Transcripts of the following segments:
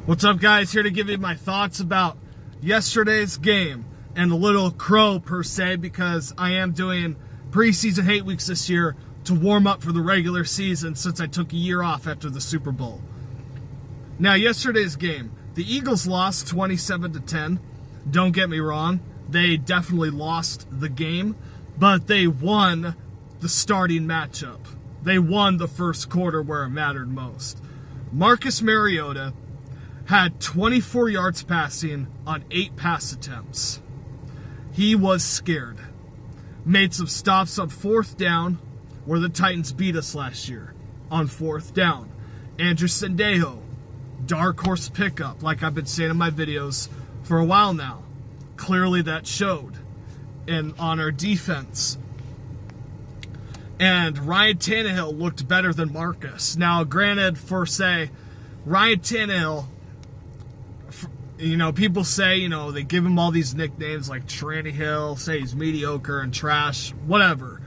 What's up, guys? Here to give you my thoughts about yesterday's game and a little crow per se, because I am doing preseason hate weeks this year to warm up for the regular season since I took a year off after the Super Bowl. Now, yesterday's game, the Eagles lost 27-10. Don't get me wrong, they definitely lost the game, but they won the starting matchup. They won the first quarter where it mattered most. Marcus Mariota had 24 yards passing on 8 pass attempts. He was scared. Made some stops on 4th down, where the Titans beat us last year, on 4th down. Andrew Sendejo, dark horse pickup, like I've been saying in my videos for a while now. Clearly that showed on our defense. And Ryan Tannehill looked better than Marcus. Now, granted, for say, Ryan Tannehill, people say, they give him all these nicknames like Tranny Hill, say he's mediocre and trash, whatever.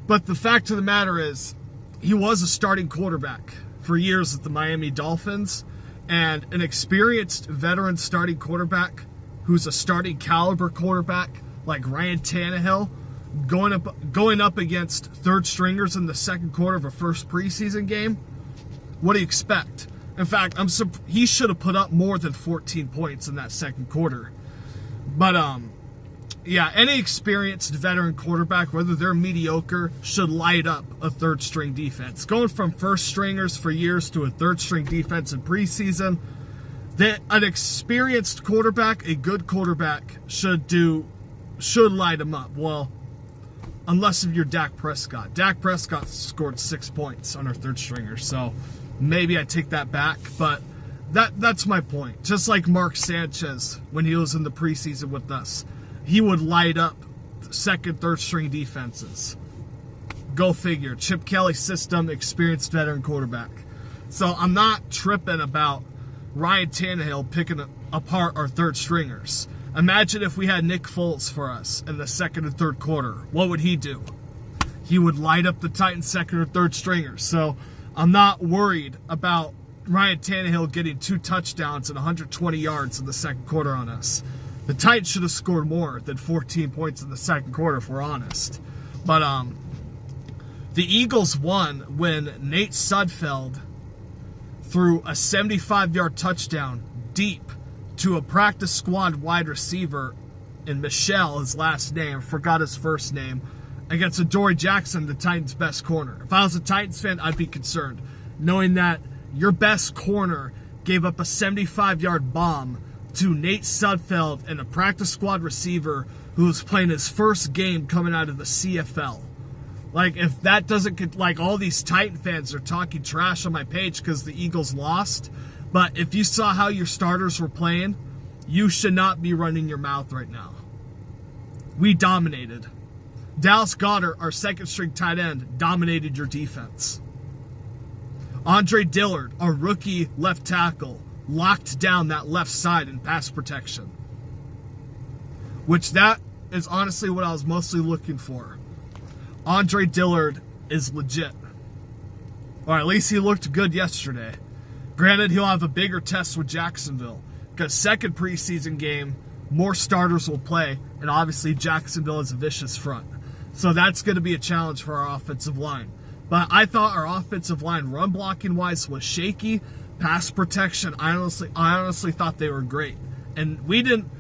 But the fact of the matter is, he was a starting quarterback for years with the Miami Dolphins, and an experienced veteran starting quarterback who's a starting caliber quarterback like Ryan Tannehill going up against third stringers in the second quarter of a first preseason game. What do you expect? In fact, he should have put up more than 14 points in that second quarter. But, yeah, any experienced veteran quarterback, whether they're mediocre, should light up a third-string defense. Going from first-stringers for years to a third-string defense in preseason, an experienced quarterback, a good quarterback, should light them up. Well, unless if you're Dak Prescott. Dak Prescott scored 6 points on our third-stringer, so maybe I take that back, but that's my point. Just like Mark Sanchez when he was in the preseason with us. He would light up second, third-string defenses. Go figure. Chip Kelly system, experienced veteran quarterback. So I'm not tripping about Ryan Tannehill picking apart our third-stringers. Imagine if we had Nick Foles for us in the second and third quarter. What would he do? He would light up the Titans' second or third stringers. So I'm not worried about Ryan Tannehill getting 2 touchdowns and 120 yards in the second quarter on us. The Titans should have scored more than 14 points in the second quarter, if we're honest. But the Eagles won when Nate Sudfeld threw a 75-yard touchdown deep to a practice squad wide receiver in Michelle, his last name, forgot his first name, against Adoree Jackson, the Titans' best corner. If I was a Titans fan, I'd be concerned, knowing that your best corner gave up a 75-yard bomb to Nate Sudfeld and a practice squad receiver who was playing his first game coming out of the CFL. Like, if that doesn't get, like, all these Titan fans are talking trash on my page because the Eagles lost, but if you saw how your starters were playing, you should not be running your mouth right now. We dominated. Dallas Goedert, our second-string tight end, dominated your defense. Andre Dillard, our rookie left tackle, locked down that left side in pass protection. Which that is honestly what I was mostly looking for. Andre Dillard is legit. Or at least he looked good yesterday. Granted, he'll have a bigger test with Jacksonville, because second preseason game, more starters will play, and obviously Jacksonville is a vicious front. So that's going to be a challenge for our offensive line. But I thought our offensive line, run blocking wise, was shaky. Pass protection, I honestly thought they were great. And we didn't,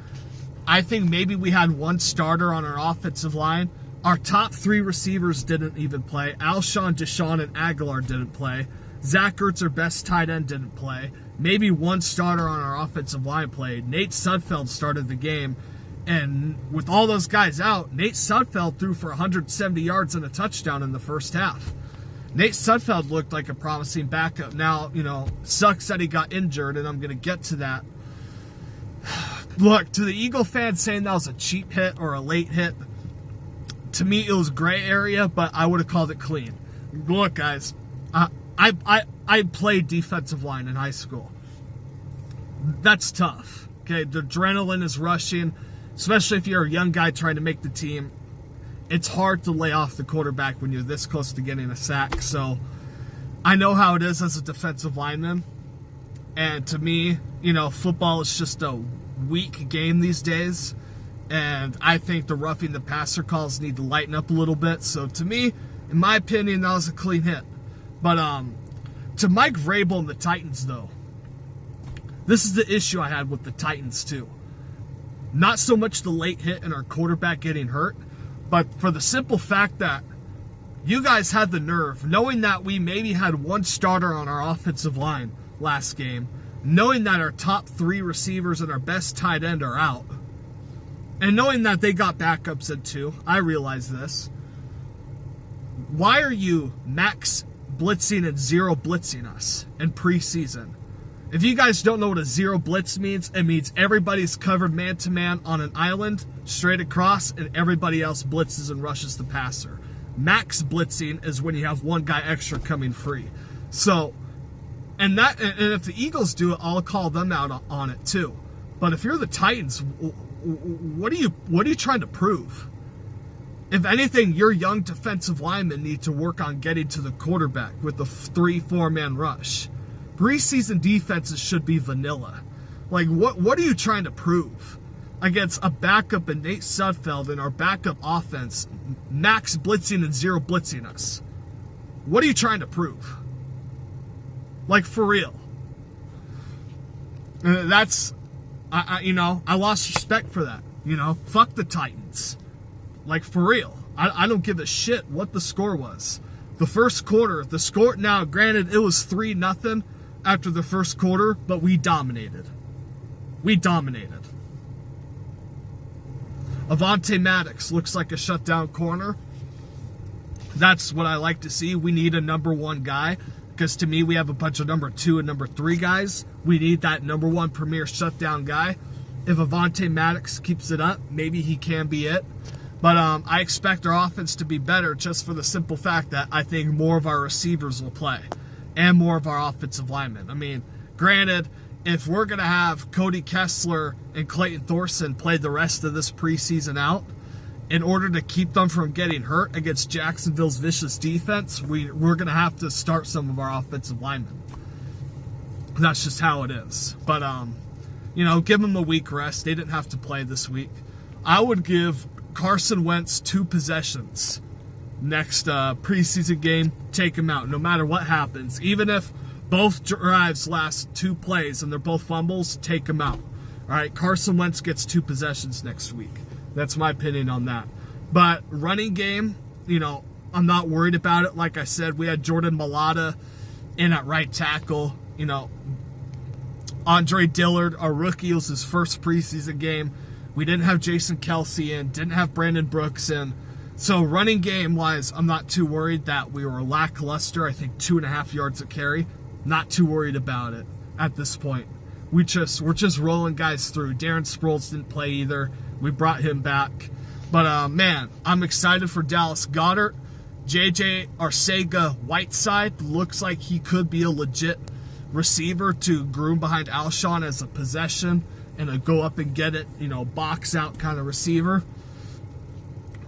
I think maybe we had one starter on our offensive line. Our top 3 receivers didn't even play. Alshon, Deshaun, and Aguilar didn't play. Zach Ertz, our best tight end, didn't play. Maybe one starter on our offensive line played. Nate Sudfeld started the game. And with all those guys out, Nate Sudfeld threw for 170 yards and a touchdown in the first half. Nate Sudfeld looked like a promising backup. Now, sucks that he got injured, and I'm going to get to that. Look, to the Eagle fans saying that was a cheap hit or a late hit, to me it was gray area, but I would have called it clean. Look, guys, I played defensive line in high school. That's tough. Okay, the adrenaline is rushing, especially if you're a young guy trying to make the team. It's hard to lay off the quarterback when you're this close to getting a sack. So I know how it is as a defensive lineman. And to me, football is just a weak game these days. And I think the roughing the passer calls need to lighten up a little bit. So to me, in my opinion, that was a clean hit. But to Mike Vrabel and the Titans, though, this is the issue I had with the Titans, too. Not so much the late hit and our quarterback getting hurt, but for the simple fact that you guys had the nerve, knowing that we maybe had one starter on our offensive line last game, knowing that our top 3 receivers and our best tight end are out, and knowing that they got backups in too, I realize this. Why are you max blitzing and zero blitzing us in preseason? If you guys don't know what a zero blitz means, it means everybody's covered man-to-man on an island, straight across, and everybody else blitzes and rushes the passer. Max blitzing is when you have one guy extra coming free. So, and if the Eagles do it, I'll call them out on it too. But if you're the Titans, what are you trying to prove? If anything, your young defensive linemen need to work on getting to the quarterback with the 3-4 man rush. Preseason defenses should be vanilla. Like, what are you trying to prove against a backup in Nate Sudfeld and our backup offense, max blitzing and zero blitzing us? What are you trying to prove? Like, for real. That's, I lost respect for that. Fuck the Titans. Like, for real. I don't give a shit what the score was. The first quarter, the score, now granted, it was 3-0 after the first quarter, but we dominated. We dominated. Avonte Maddox looks like a shutdown corner. That's what I like to see. We need a number 1 guy, because to me, we have a bunch of number 2 and number 3 guys. We need that number 1 premier shutdown guy. If Avonte Maddox keeps it up, maybe he can be it. But I expect our offense to be better just for the simple fact that I think more of our receivers will play and more of our offensive linemen. I mean, granted, if we're going to have Cody Kessler and Clayton Thorson play the rest of this preseason out, in order to keep them from getting hurt against Jacksonville's vicious defense, we're going to have to start some of our offensive linemen. That's just how it is. But, give them a week rest. They didn't have to play this week. I would give Carson Wentz 2 possessions next preseason game. Take him out no matter what happens. Even if both drives last 2 plays and they're both fumbles, take him out. All right, Carson Wentz gets 2 possessions next week. That's my opinion on that. But running game, I'm not worried about it. Like I said, we had Jordan Mailata in at right tackle. Andre Dillard, our rookie, it was his first preseason game. We didn't have Jason Kelsey in, didn't have Brandon Brooks in. So running game-wise, I'm not too worried that we were lackluster. I think 2.5 yards a carry. Not too worried about it at this point. We're just rolling guys through. Darren Sproles didn't play either. We brought him back. But, man, I'm excited for Dallas Goedert. J.J. Arcega-Whiteside looks like he could be a legit receiver to groom behind Alshon as a possession and a go up and get it, box out kind of receiver.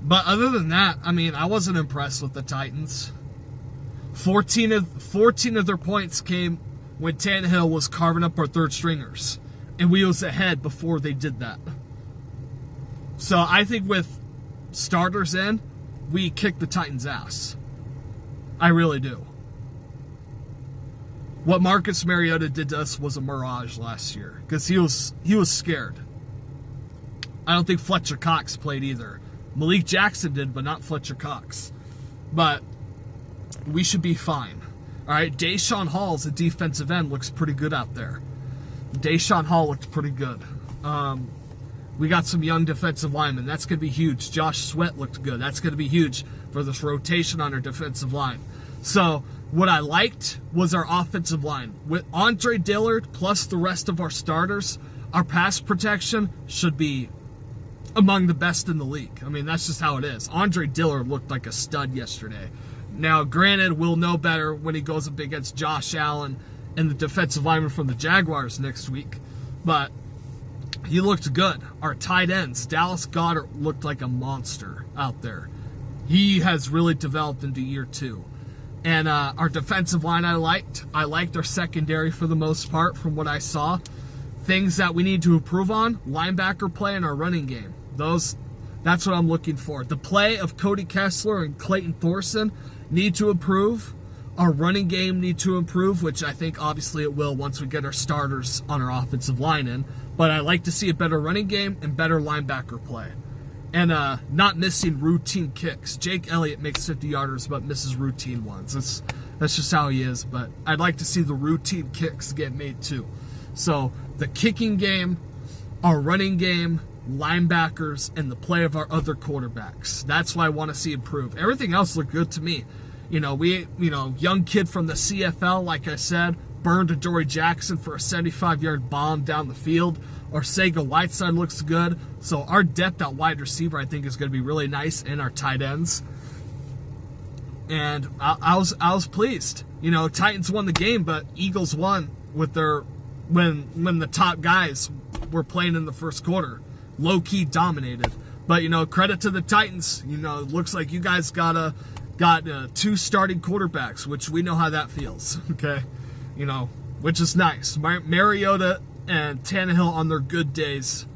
But other than that, I mean, I wasn't impressed with the Titans. 14 of their points came when Tannehill was carving up our third stringers. And we was ahead before they did that. So I think with starters in, we kicked the Titans' ass. I really do. What Marcus Mariota did to us was a mirage last year. Because he was scared. I don't think Fletcher Cox played either. Malik Jackson did, but not Fletcher Cox. But we should be fine. All right, Deshaun Hall's a defensive end, looks pretty good out there. Deshaun Hall looked pretty good. We got some young defensive linemen. That's going to be huge. Josh Sweat looked good. That's going to be huge for this rotation on our defensive line. So what I liked was our offensive line. With Andre Dillard plus the rest of our starters, our pass protection should be among the best in the league. I mean, that's just how it is. Andre Dillard looked like a stud yesterday. Now, granted, we'll know better when he goes up against Josh Allen and the defensive lineman from the Jaguars next week. But he looked good. Our tight ends, Dallas Goedert looked like a monster out there. He has really developed into year 2. And our defensive line I liked. I liked our secondary for the most part from what I saw. Things that we need to improve on, linebacker play and our running game. That's what I'm looking for. The play of Cody Kessler and Clayton Thorson need to improve. Our running game need to improve, which I think obviously it will once we get our starters on our offensive line in. But I like to see a better running game and better linebacker play. And not missing routine kicks. Jake Elliott makes 50-yarders but misses routine ones. That's just how he is. But I'd like to see the routine kicks get made too. So the kicking game, our running game, linebackers, and the play of our other quarterbacks. That's what I want to see improve. Everything else looked good to me. Young kid from the CFL, like I said, burned a Dory Jackson for a 75-yard bomb down the field. Our Sega Whiteside looks good. So our depth at wide receiver, I think, is going to be really nice, and our tight ends. And I was pleased. Titans won the game, but Eagles won with their when the top guys were playing in the first quarter. Low-key dominated. But, credit to the Titans. It looks like you guys got 2 starting quarterbacks, which we know how that feels, okay? Which is nice. Mariota and Tannehill on their good days,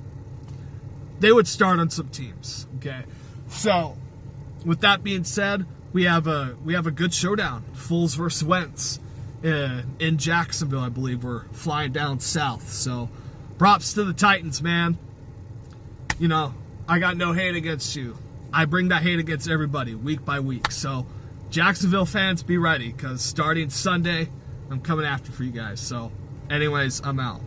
they would start on some teams, okay? So, with that being said, we have a good showdown. Foles versus Wentz in Jacksonville, I believe. We're flying down south. So, props to the Titans, man. I got no hate against you. I bring that hate against everybody week by week. So, Jacksonville fans, be ready, because starting Sunday, I'm coming after for you guys. So, anyways, I'm out.